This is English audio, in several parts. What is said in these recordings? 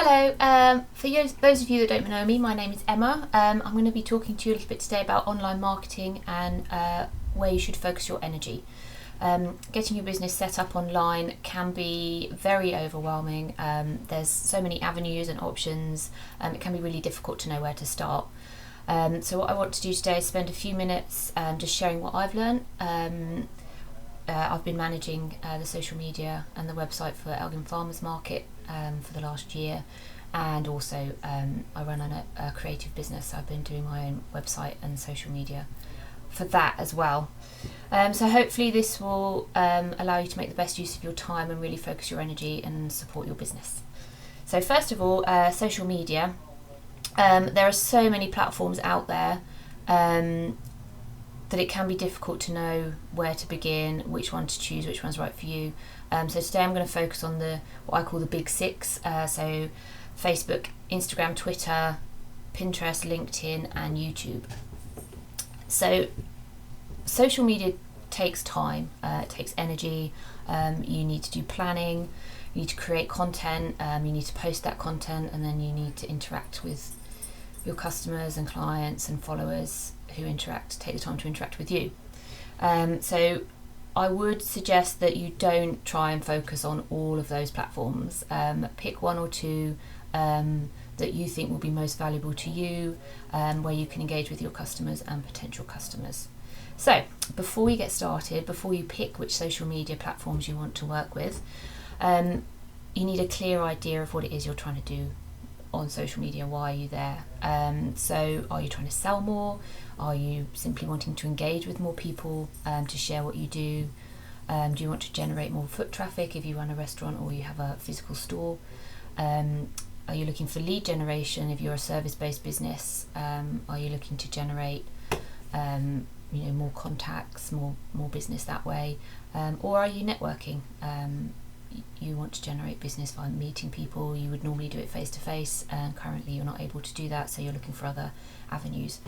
Hello, those of you that don't know me, my name is Emma. I'm going to be talking to you a little bit today about online marketing and where you should focus your energy. Getting your business set up online can be very overwhelming. There's so many avenues and options. It can be really difficult to know where to start. So what I want to do today is spend a few minutes just sharing what I've learned. I've been managing the social media and the website for Elgin Farmers Market for the last year, and also I run a creative business. I've been doing my own website and social media for that as well. So hopefully this will allow you to make the best use of your time and really focus your energy and support your business. So first of all, social media. There are so many platforms out there that it can be difficult to know where to begin, which one to choose, which one's right for you. So today I'm going to focus on what I call the big six. So Facebook, Instagram, Twitter, Pinterest, LinkedIn, and YouTube. So social media takes time, it takes energy. You need to do planning, you need to create content, you need to post that content, and then you need to interact with your customers and clients and followers who take the time to interact with you. So I would suggest that you don't try and focus on all of those platforms. Pick one or two that you think will be most valuable to you, where you can engage with your customers and potential customers. So before we get started, before you pick which social media platforms you want to work with, you need a clear idea of what it is you're trying to do on social media. Why are you there? So are you trying to sell more? Are you simply wanting to engage with more people to share what you do? Do you want to generate more foot traffic if you run a restaurant or you have a physical store? Are you looking for lead generation if you're a service-based business? Are you looking to generate more contacts, more business that way? Or are you networking? You want to generate business by meeting people. You would normally do it face to face, and currently you're not able to do that, so you're looking for other avenues.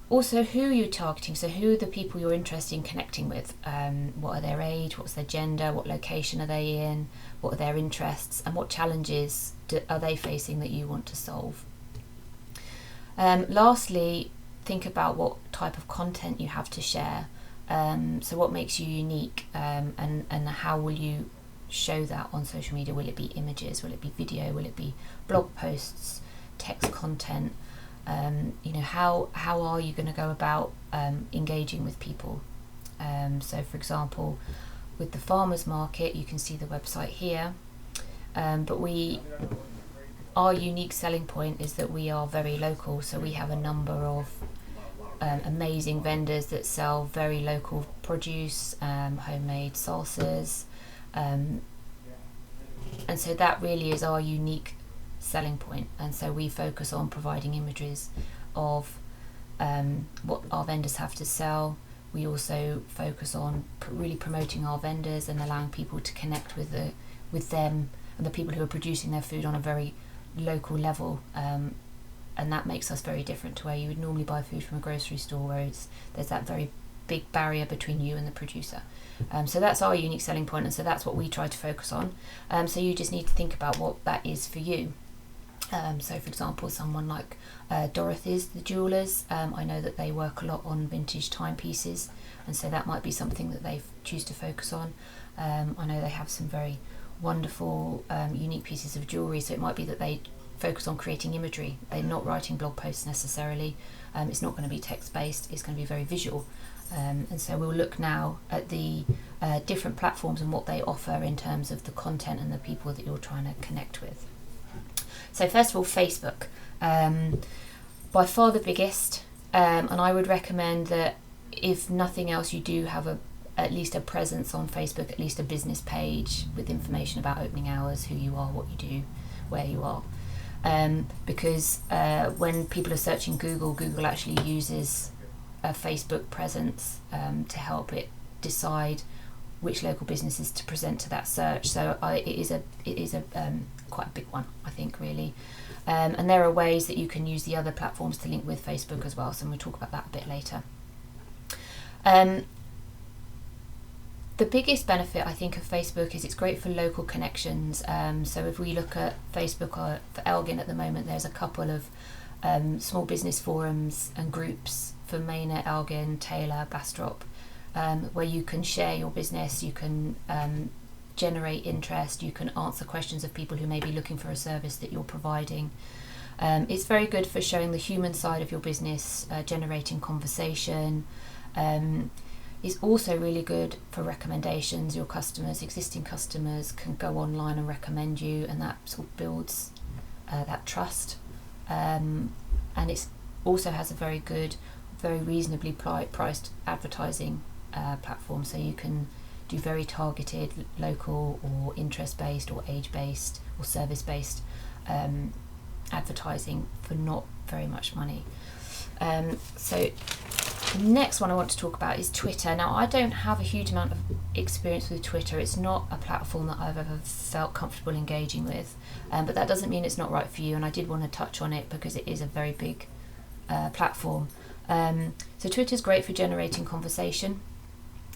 Also, who are you targeting? So who are the people you're interested in connecting with? What are their age? What's their gender? What location are they in? What are their interests? And what challenges are they facing that you want to solve? Lastly, think about what type of content you have to share. So what makes you unique, and how will you show that on social media? Will it be images? Will it be video? Will it be blog posts, text content? How are you going to go about engaging with people? So for example, with the farmers market, you can see the website here, but our unique selling point is that we are very local. So we have a number of amazing vendors that sell very local produce, homemade salsas, and so that really is our unique selling point. And so we focus on providing images of what our vendors have to sell. We also focus on really promoting our vendors and allowing people to connect with them and the people who are producing their food on a very local level. And that makes us very different to where you would normally buy food from a grocery store, where there's that very big barrier between you and the producer. So that's our unique selling point, and so that's what we try to focus on. So you just need to think about what that is for you. So for example, someone like Dorothy's, the jewellers, I know that they work a lot on vintage timepieces, and so that might be something that they choose to focus on. I know they have some very wonderful, unique pieces of jewellery, so it might be that they focus on creating imagery. They're not writing blog posts necessarily. It's not going to be text-based, it's going to be very visual. And so we'll look now at the different platforms and what they offer in terms of the content and the people that you're trying to connect with. So first of all, Facebook. By far the biggest, and I would recommend that if nothing else, you do have at least a presence on Facebook, at least a business page with information about opening hours, who you are, what you do, where you are. Because when people are searching Google actually uses a Facebook presence to help it decide which local businesses to present to that search. So it is a quite a big one, I think, really. And there are ways that you can use the other platforms to link with Facebook as well, so we'll talk about that a bit later. The biggest benefit, I think, of Facebook is it's great for local connections. So if we look at Facebook for Elgin at the moment, there's a couple of small business forums and groups for Maynard, Elgin, Taylor, Bastrop, where you can share your business, you can generate interest, you can answer questions of people who may be looking for a service that you're providing. It's very good for showing the human side of your business, generating conversation. It's also really good for recommendations. Your customers, existing customers, can go online and recommend you, and that sort of builds that trust. And it also has a very good, very reasonably priced advertising platform, so you can do very targeted local or interest-based or age-based or service-based advertising for not very much money. So the next one I want to talk about is Twitter. Now, I don't have a huge amount of experience with Twitter. It's not a platform that I've ever felt comfortable engaging with, but that doesn't mean it's not right for you, and I did want to touch on it because it is a very big platform. So Twitter's great for generating conversation.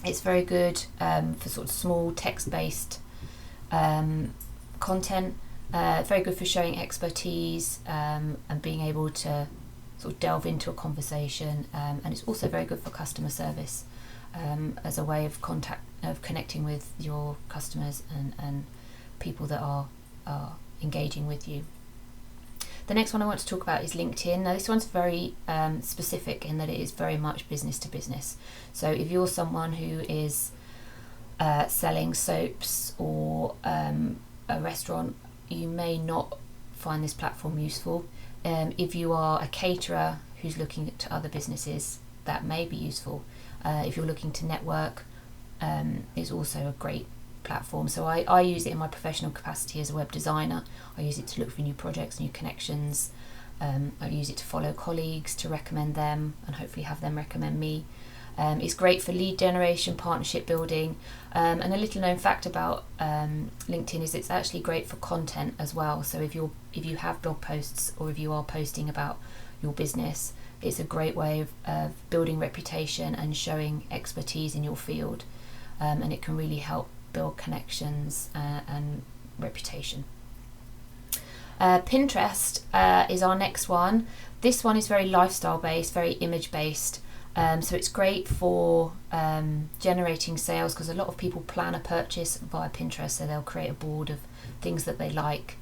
It's very good for sort of small text-based content, very good for showing expertise and being able to sort of delve into a conversation, and it's also very good for customer service as a way of connecting with your customers and people that are engaging with you. The next one I want to talk about is LinkedIn. Now, this one's very specific in that it is very much business to business. So if you're someone who is selling soaps or a restaurant, you may not find this platform useful. If you are a caterer who's looking to other businesses, that may be useful. If you're looking to network, it's also a great platform. So I use it in my professional capacity as a web designer. I use it to look for new projects, new connections. I use it to follow colleagues, to recommend them, and hopefully have them recommend me. It's great for lead generation, partnership building, and a little known fact about LinkedIn is it's actually great for content as well. So if you have blog posts or if you are posting about your business, it's a great way of building reputation and showing expertise in your field, and it can really help build connections and reputation. Pinterest is our next one. This one is very lifestyle based, very image based. So it's great for generating sales because a lot of people plan a purchase via Pinterest, so they'll create a board of things that they like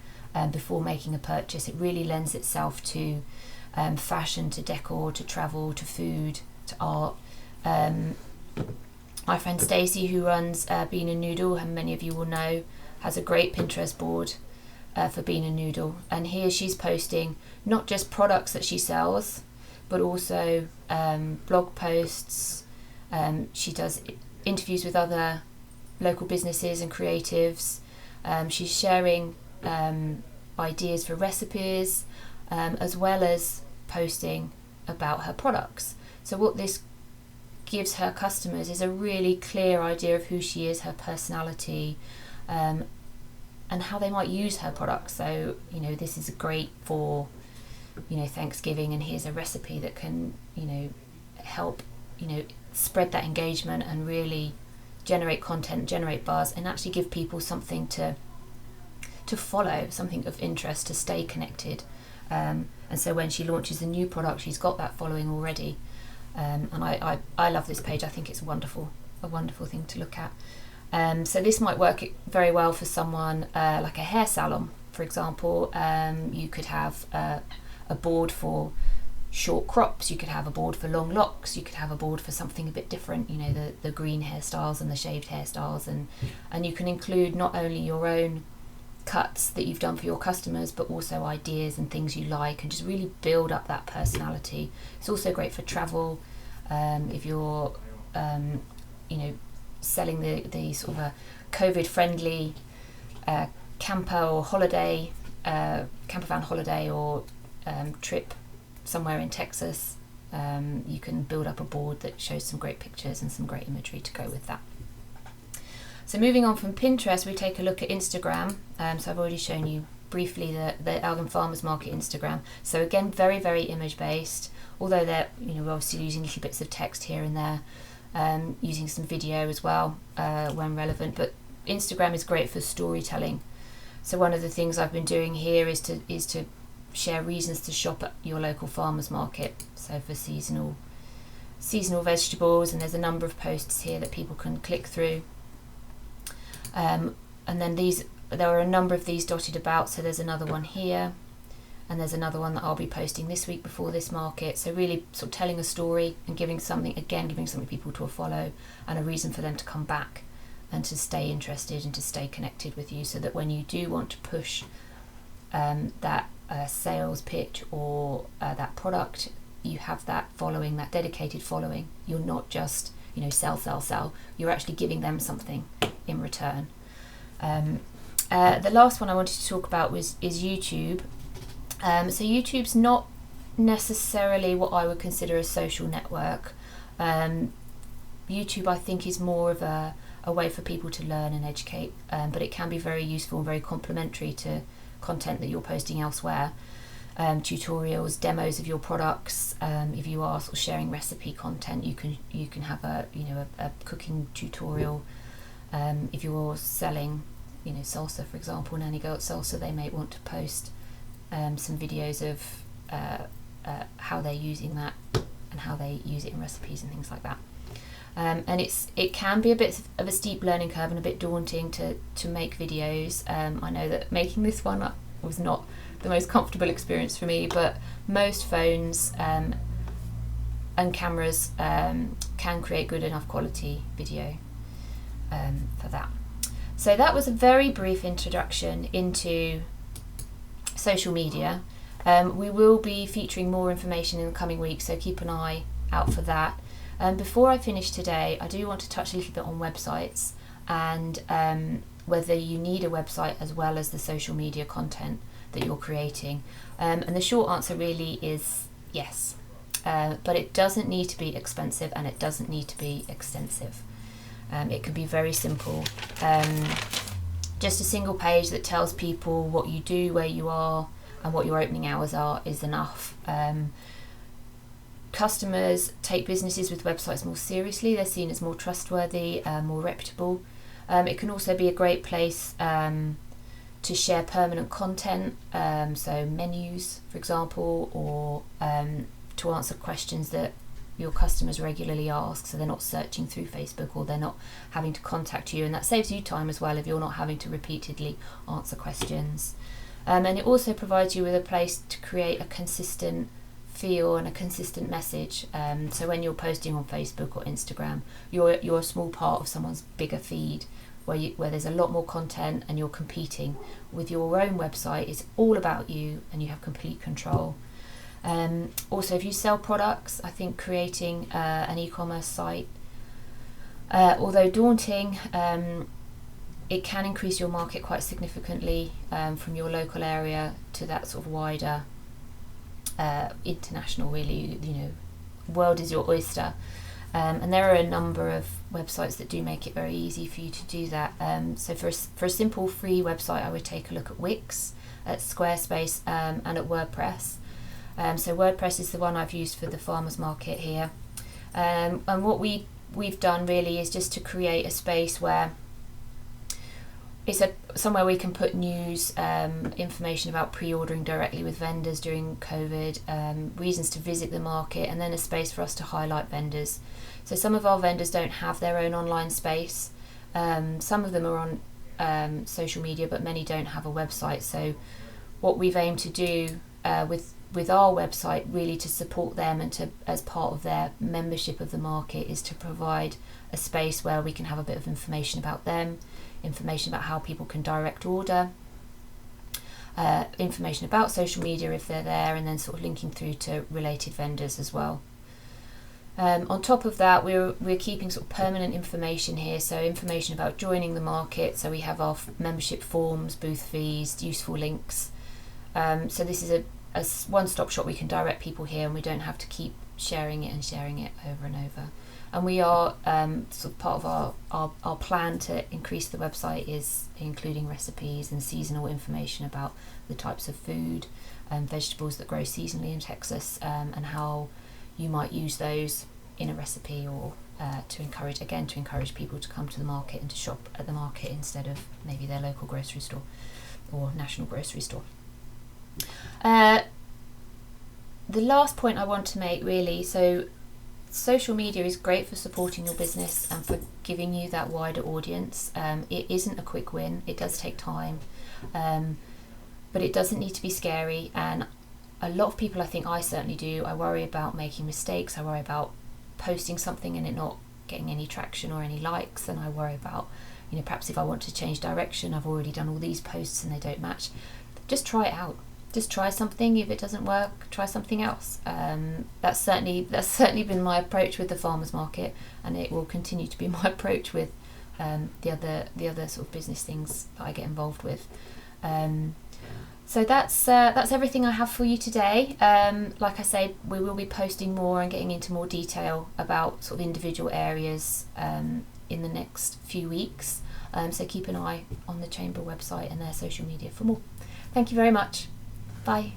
before making a purchase. It really lends itself to fashion, to decor, to travel, to food, to art. My friend Stacey, who runs Bean and Noodle, and many of you will know, has a great Pinterest board for Bean and Noodle, and here she's posting not just products that she sells, but also blog posts. She does interviews with other local businesses and creatives. She's sharing ideas for recipes, as well as posting about her products. So what this gives her customers is a really clear idea of who she is, her personality, and how they might use her products. So, this is great for Thanksgiving, and here's a recipe that can help spread that engagement and really generate content, generate buzz, and actually give people something to follow, something of interest, to stay connected. And so when she launches a new product, she's got that following already. And I love this page. I think it's a wonderful thing to look at. So this might work very well for someone like a hair salon, for example. You could have a board for short crops, you could have a board for long locks, you could have a board for something a bit different, the green hairstyles and the shaved hairstyles, and you can include not only your own cuts that you've done for your customers, but also ideas and things you like, and just really build up that personality. It's also great for travel. If you're selling the sort of a COVID friendly camper or holiday, camper van holiday or trip somewhere in Texas, you can build up a board that shows some great pictures and some great imagery to go with that. So moving on from Pinterest, we take a look at Instagram. So I've already shown you briefly the Elgin Farmers Market Instagram. So again, very, very image based, although they're we're obviously using little bits of text here and there. using some video as well when relevant. But Instagram is great for storytelling. So one of the things I've been doing here is to share reasons to shop at your local farmers market. So for seasonal vegetables, and there's a number of posts here that people can click through. And then there are a number of these dotted about. So there's another one here, and there's another one that I'll be posting this week before this market. So really sort of telling a story and giving something people to follow and a reason for them to come back and to stay interested and to stay connected with you, so that when you do want to push that sales pitch or that product, you have that following, that dedicated following. You're not just sell. You're actually giving them something in return. The last one I wanted to talk about is YouTube. So YouTube's not necessarily what I would consider a social network. YouTube, I think, is more of a way for people to learn and educate, but it can be very useful and very complementary to content that you're posting elsewhere. Tutorials, demos of your products. If you are sort of sharing recipe content, you can have a cooking tutorial. If you're selling salsa, for example, Nanny Goat Salsa, they may want to post some videos of how they're using that and how they use it in recipes and things like that. And it can be a bit of a steep learning curve and a bit daunting to make videos. I know that making this one was not the most comfortable experience for me, but most phones and cameras can create good enough quality video for that. So that was a very brief introduction into social media. We will be featuring more information in the coming weeks, so keep an eye out for that. Before I finish today, I do want to touch a little bit on websites and whether you need a website as well as the social media content that you're creating. And the short answer really is yes, but it doesn't need to be expensive and it doesn't need to be extensive. It can be very simple. Just a single page that tells people what you do, where you are, and what your opening hours are is enough. Customers take businesses with websites more seriously. They're seen as more trustworthy, more reputable. It can also be a great place to share permanent content, so menus, for example, or to answer questions that your customers regularly ask, so they're not searching through Facebook or they're not having to contact you, and that saves you time as well if you're not having to repeatedly answer questions. And it also provides you with a place to create a consistent feel and a consistent message. So when you're posting on Facebook or Instagram, you're a small part of someone's bigger feed where there's a lot more content, and you're competing. With your own website, it's all about you and you have complete control. Also, if you sell products, I think creating an e-commerce site, although daunting, it can increase your market quite significantly from your local area to that sort of wider international, really, world is your oyster. And there are a number of websites that do make it very easy for you to do that. So for a simple free website, I would take a look at Wix, at Squarespace, and at WordPress. So WordPress is the one I've used for the farmers market here. And what we've done really is just to create a space where it's somewhere we can put news, information about pre-ordering directly with vendors during COVID, reasons to visit the market, and then a space for us to highlight vendors. So some of our vendors don't have their own online space. Some of them are on social media, but many don't have a website. So what we've aimed to do with our website, really to support them and to, as part of their membership of the market, is to provide a space where we can have a bit of information about them, information about how people can direct order, information about social media if they're there, and then sort of linking through to related vendors as well. On top of that, we're keeping sort of permanent information here, so information about joining the market. So we have our membership forms, booth fees, useful links. So this is a one-stop shop. We can direct people here, and we don't have to keep sharing it over and over. And we are sort of part of our plan to increase the website is including recipes and seasonal information about the types of food and vegetables that grow seasonally in Texas, and how you might use those in a recipe or to encourage people to come to the market and to shop at the market instead of maybe their local grocery store or national grocery store. The last point I want to make, really, so social media is great for supporting your business and for giving you that wider audience. It isn't a quick win, it does take time, but it doesn't need to be scary. And a lot of people, I think I certainly do, I worry about making mistakes, I worry about posting something and it not getting any traction or any likes, and I worry about, perhaps if I want to change direction, I've already done all these posts and they don't match. Just try it out. Just try something. If it doesn't work, try something else. That's certainly been my approach with the farmers market, and it will continue to be my approach with the other sort of business things that I get involved with. So that's everything I have for you today. Like I say, we will be posting more and getting into more detail about sort of individual areas in the next few weeks. So keep an eye on the Chamber website and their social media for more. Thank you very much. Bye.